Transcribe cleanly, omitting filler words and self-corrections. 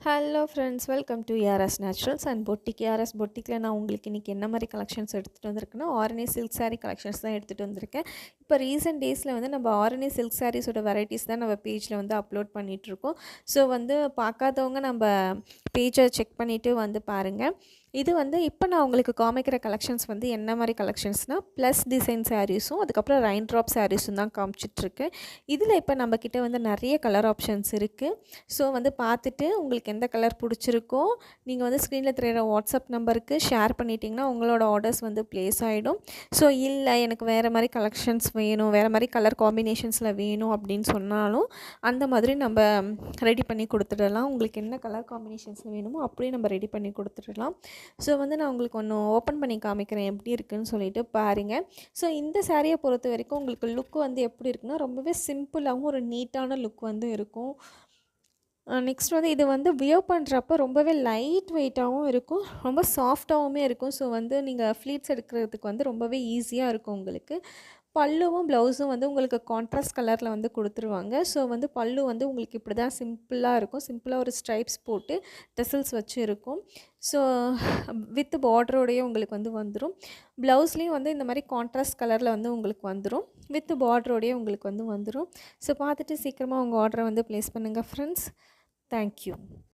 Hello friends, welcome to A R S naturals and boutique. A R S பொட்டிக்கில் நான் உங்களுக்கு இன்றைக்கி என்ன மாதிரி கலெக்ஷன்ஸ் எடுத்துகிட்டு வந்திருக்கேன்னா, ஆரணி சில்க் saree கலெக்ஷன்ஸ் தான் எடுத்துகிட்டு வந்திருக்கேன். இப்போ ரீசெண்ட் டேஸில் வந்து நம்ம ஆரணி சில்க் சாரீஸோட வெரைட்டிஸ் தான் நம்ம பேஜில் வந்து அப்லோட் பண்ணிகிட்ருக்கோம். ஸோ வந்து பார்க்காதவங்க நம்ம பேஜை செக் பண்ணிவிட்டு வந்து பாருங்கள். இது வந்து இப்போ நான் உங்களுக்கு காமிக்கிற கலெக்ஷன்ஸ் வந்து என்ன மாதிரி கலெக்ஷன்ஸ்னால், ப்ளஸ் டிசைன் சாரீஸும் அதுக்கப்புறம் ரைன் ட்ராப் சாரீஸும் தான் காமிச்சிட்ருக்கேன். இதில் இப்போ நம்மக்கிட்ட வந்து நிறைய கலர் ஆப்ஷன்ஸ் இருக்குது. ஸோ வந்து பார்த்துட்டு உங்களுக்கு எந்த கலர் பிடிச்சிருக்கோ நீங்கள் வந்து ஸ்க்ரீனில் தெரியிற வாட்ஸ்அப் நம்பருக்கு ஷேர் பண்ணிட்டீங்கன்னா உங்களோட ஆர்டர்ஸ் வந்து ப்ளேஸ் ஆகிடும். ஸோ இல்லை எனக்கு வேறு மாதிரி கலெக்ஷன்ஸ் வேணும், வேறு மாதிரி கலர் காம்பினேஷன்ஸில் வேணும் அப்படின்னு சொன்னாலும் அந்த மாதிரி நம்ம ரெடி பண்ணி கொடுத்துடலாம். உங்களுக்கு என்ன கலர் காம்பினேஷன்ஸில் வேணுமோ அப்படியே நம்ம ரெடி பண்ணி கொடுத்துடலாம். ஸோ வந்து நான் உங்களுக்கு ஒன்று ஓப்பன் பண்ணி காமிக்கிறேன் எப்படி இருக்குதுன்னு சொல்லிட்டு பாருங்கள். ஸோ இந்த சாரியை பொறுத்த வரைக்கும் உங்களுக்கு லுக் வந்து எப்படி இருக்குன்னா, ரொம்பவே சிம்பிளாகவும் ஒரு நீட்டான லுக் வந்து இருக்கும். நெக்ஸ்ட் வந்து இது வந்து வியர் பண்ணுறப்ப ரொம்பவே லைட் வெயிட்டாகவும் இருக்கும், ரொம்ப சாஃப்டாகவுமே இருக்கும். ஸோ வந்து நீங்கள் ஃப்ளீட்ஸ் எடுக்கிறதுக்கு வந்து ரொம்பவே ஈஸியாக இருக்கும் உங்களுக்கு. பல்லுவும் ப்ளவுஸும் வந்து உங்களுக்கு கான்ட்ராஸ்ட் கலரில் வந்து கொடுத்துருவாங்க. ஸோ வந்து பல்லு வந்து உங்களுக்கு இப்படி தான் சிம்பிளாக இருக்கும். சிம்பிளாக ஒரு ஸ்ட்ரைப்ஸ் போட்டு டெசல்ஸ் வச்சு இருக்கும். ஸோ வித் பார்டரோடையே உங்களுக்கு வந்து வந்துடும். ப்ளவுஸ்லேயும் வந்து இந்த மாதிரி கான்ட்ராஸ்ட் கலரில் வந்து உங்களுக்கு வந்துடும். வித் பார்டரோடையே உங்களுக்கு வந்து வந்துடும். ஸோ பார்த்துட்டு சீக்கிரமாக உங்கள் ஆர்டரை வந்து ப்ளேஸ் பண்ணுங்கள் ஃப்ரெண்ட்ஸ். தேங்க்யூ.